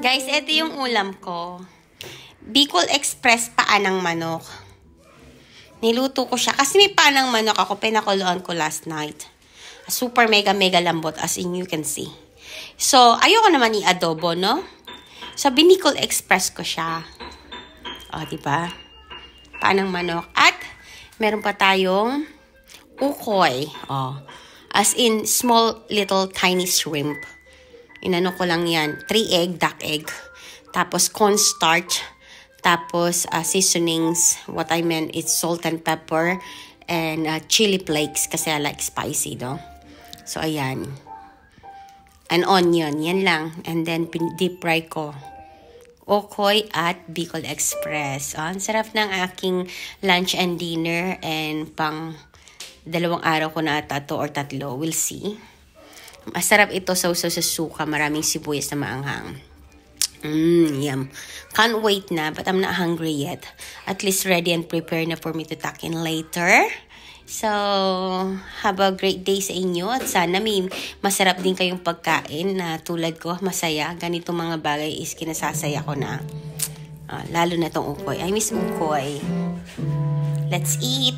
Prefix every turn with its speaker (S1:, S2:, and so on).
S1: Guys, ito yung ulam ko. Bicol Express paanang manok. Niluto ko siya kasi may paanang manok ako. Pinakuluan ko last night. Super mega lambot as in you can see. So, ayoko naman i-adobo, no? So, Bicol Express ko siya. O, diba? Paanang manok. At, meron pa tayong ukoy. O, as in, small little tiny shrimp. Inano ko lang yan. 3 egg, duck egg. Tapos cornstarch. Tapos seasonings. What I meant is salt and pepper. And chili flakes. Kasi I like spicy, no? So, ayan. An onion. Yan lang. And then, deep fry ko. Okoy at Bicol Express. Oh, ang sarap ng aking lunch and dinner. And pang 2 araw ko na ata 2 or 3. We'll see. Masarap ito sa suka. Maraming sibuyas na maanghang. Yum. Can't wait na, but I'm not hungry yet. At least ready and prepared na for me to tuck in later. So, have a great day sa inyo. At sana may masarap din kayong pagkain na tulad ko, masaya. Ganito mga bagay is kinasasaya ko na. Lalo na tong ukoy. I miss ukoy. Let's eat!